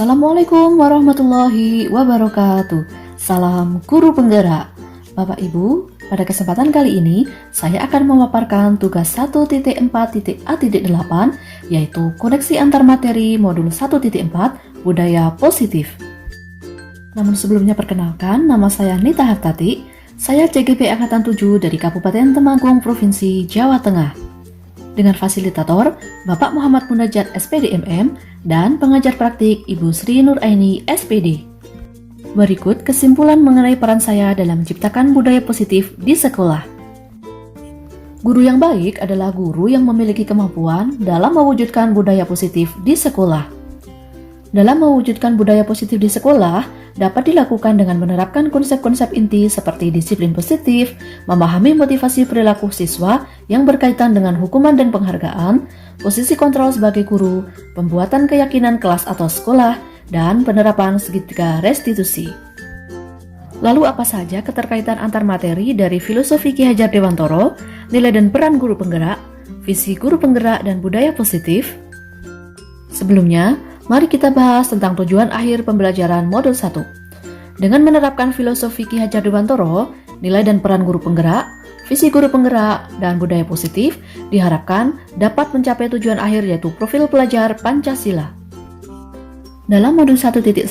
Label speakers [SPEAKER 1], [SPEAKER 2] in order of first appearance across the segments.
[SPEAKER 1] Assalamualaikum warahmatullahi wabarakatuh. Salam guru penggerak. Bapak Ibu, pada kesempatan kali ini saya akan memaparkan tugas 1.4.A.8 yaitu koneksi antar materi modul 1.4 budaya positif. Namun sebelumnya perkenalkan, nama saya Nita Hartati. Saya CGP Angkatan 7 dari Kabupaten Temanggung, Provinsi Jawa Tengah. Dengan fasilitator Bapak Muhammad Munajat SPD MM dan pengajar praktik Ibu Sri Nuraini SPD. Berikut kesimpulan mengenai peran saya dalam menciptakan budaya positif di sekolah. Guru yang baik adalah guru yang memiliki kemampuan dalam mewujudkan budaya positif di sekolah. Dalam mewujudkan budaya positif di sekolah, dapat dilakukan dengan menerapkan konsep-konsep inti seperti disiplin positif, memahami motivasi perilaku siswa yang berkaitan dengan hukuman dan penghargaan, posisi kontrol sebagai guru, pembuatan keyakinan kelas atau sekolah, dan penerapan segitiga restitusi. Lalu apa saja keterkaitan antar materi dari filosofi Ki Hajar Dewantoro, nilai dan peran guru penggerak, visi guru penggerak dan budaya positif? Sebelumnya, mari kita bahas tentang tujuan akhir pembelajaran modul 1. Dengan menerapkan filosofi Ki Hajar Dewantoro, nilai dan peran guru penggerak, visi guru penggerak, dan budaya positif diharapkan dapat mencapai tujuan akhir yaitu profil pelajar Pancasila. Dalam modul 1.1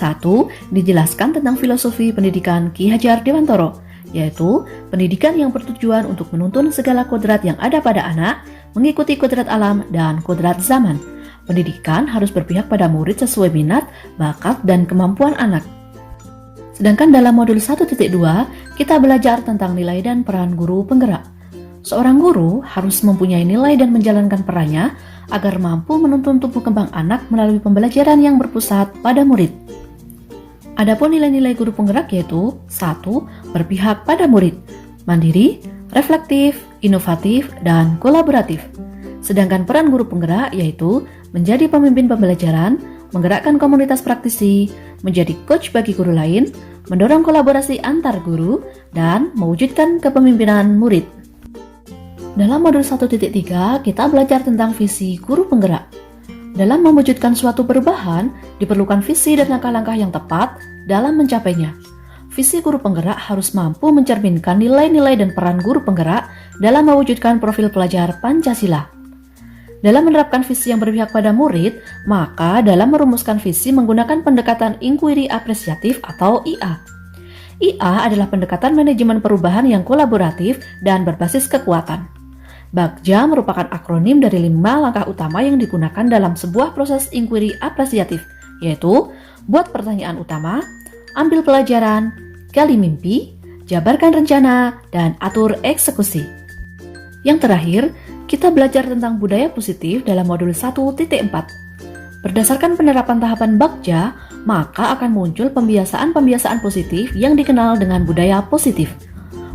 [SPEAKER 1] dijelaskan tentang filosofi pendidikan Ki Hajar Dewantoro, yaitu pendidikan yang bertujuan untuk menuntun segala kodrat yang ada pada anak, mengikuti kodrat alam dan kodrat zaman. Pendidikan harus berpihak pada murid sesuai minat, bakat, dan kemampuan anak. Sedangkan dalam modul 1.2, kita belajar tentang nilai dan peran guru penggerak. Seorang guru harus mempunyai nilai dan menjalankan perannya agar mampu menuntun tumbuh kembang anak melalui pembelajaran yang berpusat pada murid. Adapun nilai-nilai guru penggerak yaitu 1. Berpihak pada murid, mandiri, reflektif, inovatif, dan kolaboratif. Sedangkan peran guru penggerak yaitu menjadi pemimpin pembelajaran, menggerakkan komunitas praktisi, menjadi coach bagi guru lain, mendorong kolaborasi antar guru, dan mewujudkan kepemimpinan murid. Dalam modul 1.3, kita belajar tentang visi guru penggerak. Dalam mewujudkan suatu perubahan, diperlukan visi dan langkah-langkah yang tepat dalam mencapainya. Visi guru penggerak harus mampu mencerminkan nilai-nilai dan peran guru penggerak dalam mewujudkan profil pelajar Pancasila. Dalam menerapkan visi yang berpihak pada murid, maka dalam merumuskan visi menggunakan pendekatan inquiry apresiatif atau IA. IA adalah pendekatan manajemen perubahan yang kolaboratif dan berbasis kekuatan. Bagja merupakan akronim dari 5 langkah utama yang digunakan dalam sebuah proses inquiry apresiatif, yaitu buat pertanyaan utama, ambil pelajaran, gali mimpi, jabarkan rencana, dan atur eksekusi. Yang terakhir, kita belajar tentang budaya positif dalam modul 1.4. Berdasarkan penerapan tahapan Bagja, maka akan muncul pembiasaan-pembiasaan positif yang dikenal dengan budaya positif.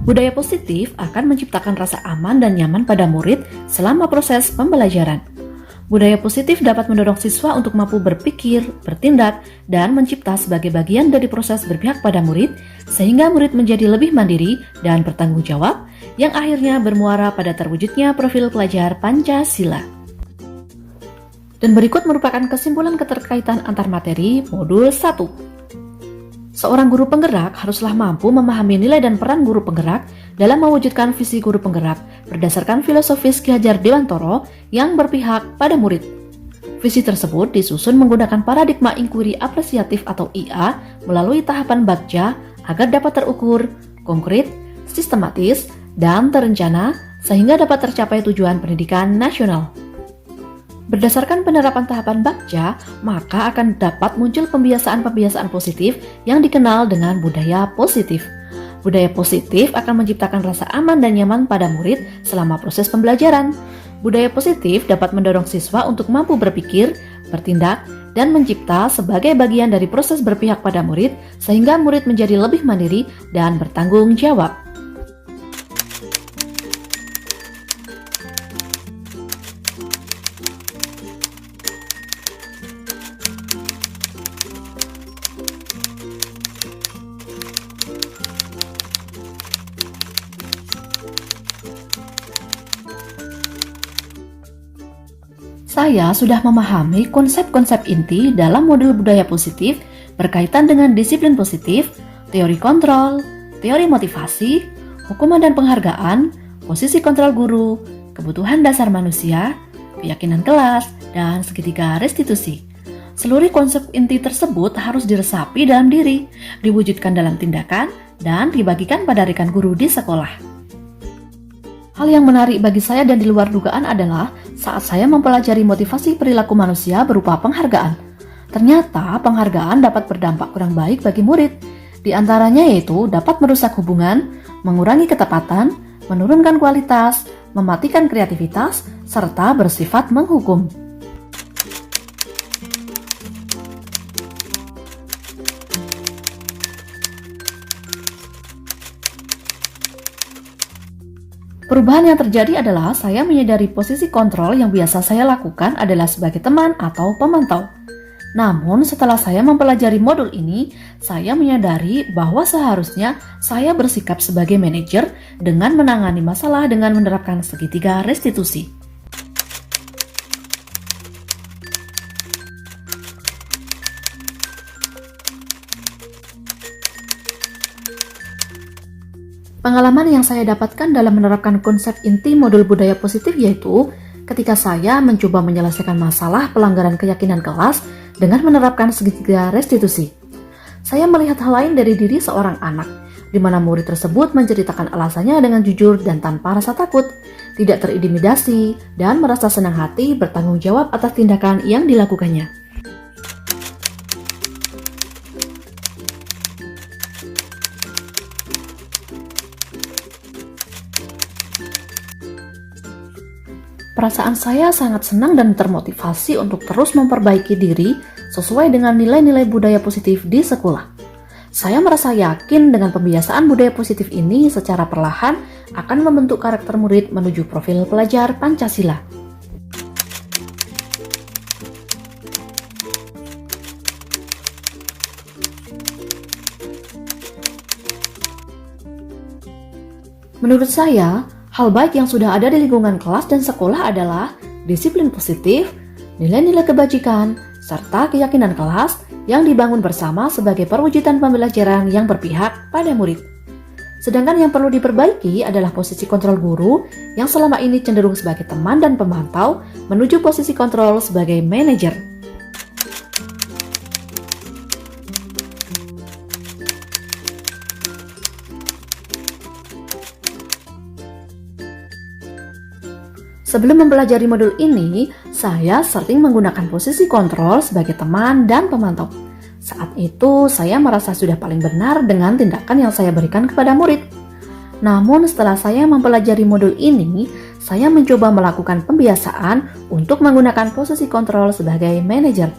[SPEAKER 1] Budaya positif akan menciptakan rasa aman dan nyaman pada murid selama proses pembelajaran. Budaya positif dapat mendorong siswa untuk mampu berpikir, bertindak, dan mencipta sebagai bagian dari proses berpihak pada murid, sehingga murid menjadi lebih mandiri dan bertanggung jawab, yang akhirnya bermuara pada terwujudnya profil pelajar Pancasila. Dan berikut merupakan kesimpulan keterkaitan antar materi modul 1. Seorang guru penggerak haruslah mampu memahami nilai dan peran guru penggerak dalam mewujudkan visi guru penggerak berdasarkan filosofis Ki Hajar Dewantoro yang berpihak pada murid. Visi tersebut disusun menggunakan paradigma inquiry apresiatif atau IA melalui tahapan Bagja agar dapat terukur, konkret, sistematis, dan terencana sehingga dapat tercapai tujuan pendidikan nasional. Berdasarkan penerapan tahapan Bagja, maka akan dapat muncul pembiasaan-pembiasaan positif yang dikenal dengan budaya positif. Budaya positif akan menciptakan rasa aman dan nyaman pada murid selama proses pembelajaran. Budaya positif dapat mendorong siswa untuk mampu berpikir, bertindak, dan mencipta sebagai bagian dari proses berpihak pada murid sehingga murid menjadi lebih mandiri dan bertanggung jawab. Saya sudah memahami konsep-konsep inti dalam modul budaya positif berkaitan dengan disiplin positif, teori kontrol, teori motivasi, hukuman dan penghargaan, posisi kontrol guru, kebutuhan dasar manusia, keyakinan kelas, dan segitiga restitusi. Seluruh konsep inti tersebut harus diresapi dalam diri, diwujudkan dalam tindakan, dan dibagikan pada rekan guru di sekolah. Hal yang menarik bagi saya dan di luar dugaan adalah saat saya mempelajari motivasi perilaku manusia berupa penghargaan. Ternyata penghargaan dapat berdampak kurang baik bagi murid. Di antaranya yaitu dapat merusak hubungan, mengurangi ketepatan, menurunkan kualitas, mematikan kreativitas, serta bersifat menghukum. Perubahan yang terjadi adalah saya menyadari posisi kontrol yang biasa saya lakukan adalah sebagai teman atau pemantau. Namun setelah saya mempelajari modul ini, saya menyadari bahwa seharusnya saya bersikap sebagai manajer dengan menangani masalah dengan menerapkan segitiga restitusi. Pengalaman yang saya dapatkan dalam menerapkan konsep inti modul budaya positif yaitu ketika saya mencoba menyelesaikan masalah pelanggaran keyakinan kelas dengan menerapkan segitiga restitusi. Saya melihat hal lain dari diri seorang anak, di mana murid tersebut menceritakan alasannya dengan jujur dan tanpa rasa takut, tidak terintimidasi, dan merasa senang hati bertanggung jawab atas tindakan yang dilakukannya. Perasaan saya sangat senang dan termotivasi untuk terus memperbaiki diri sesuai dengan nilai-nilai budaya positif di sekolah. Saya merasa yakin dengan pembiasaan budaya positif ini secara perlahan akan membentuk karakter murid menuju profil pelajar Pancasila. Menurut saya, hal baik yang sudah ada di lingkungan kelas dan sekolah adalah disiplin positif, nilai-nilai kebajikan, serta keyakinan kelas yang dibangun bersama sebagai perwujudan pembelajaran yang berpihak pada murid. Sedangkan yang perlu diperbaiki adalah posisi kontrol guru yang selama ini cenderung sebagai teman dan pemantau menuju posisi kontrol sebagai manajer. Sebelum mempelajari modul ini, saya sering menggunakan posisi kontrol sebagai teman dan pemantau. Saat itu, saya merasa sudah paling benar dengan tindakan yang saya berikan kepada murid. Namun, setelah saya mempelajari modul ini, saya mencoba melakukan pembiasaan untuk menggunakan posisi kontrol sebagai manajer.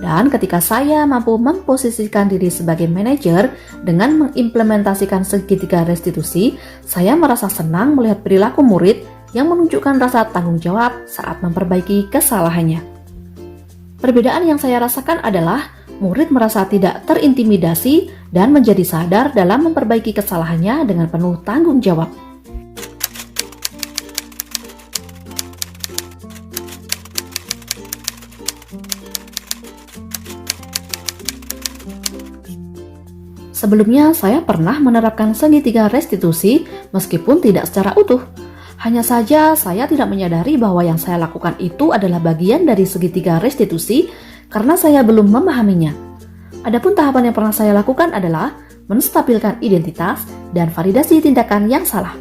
[SPEAKER 1] Dan ketika saya mampu memposisikan diri sebagai manajer dengan mengimplementasikan segitiga restitusi, saya merasa senang melihat perilaku murid yang menunjukkan rasa tanggung jawab saat memperbaiki kesalahannya. Perbedaan yang saya rasakan adalah murid merasa tidak terintimidasi dan menjadi sadar dalam memperbaiki kesalahannya dengan penuh tanggung jawab. Sebelumnya, saya pernah menerapkan segitiga restitusi meskipun tidak secara utuh. Hanya saja saya tidak menyadari bahwa yang saya lakukan itu adalah bagian dari segitiga restitusi karena saya belum memahaminya. Adapun tahapan yang pernah saya lakukan adalah menstabilkan identitas dan validasi tindakan yang salah.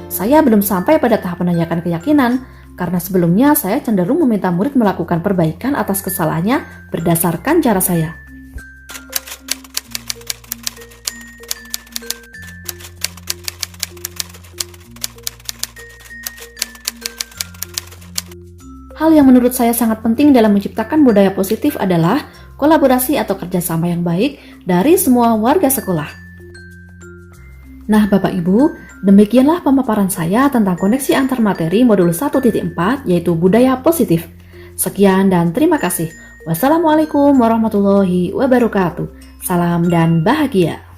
[SPEAKER 1] Saya belum sampai pada tahap menanyakan keyakinan karena sebelumnya saya cenderung meminta murid melakukan perbaikan atas kesalahannya berdasarkan cara saya. Hal yang menurut saya sangat penting dalam menciptakan budaya positif adalah kolaborasi atau kerjasama yang baik dari semua warga sekolah. Nah, Bapak Ibu, demikianlah pemaparan saya tentang koneksi antar materi modul 1.4 yaitu budaya positif. Sekian dan terima kasih. Wassalamualaikum warahmatullahi wabarakatuh. Salam dan bahagia.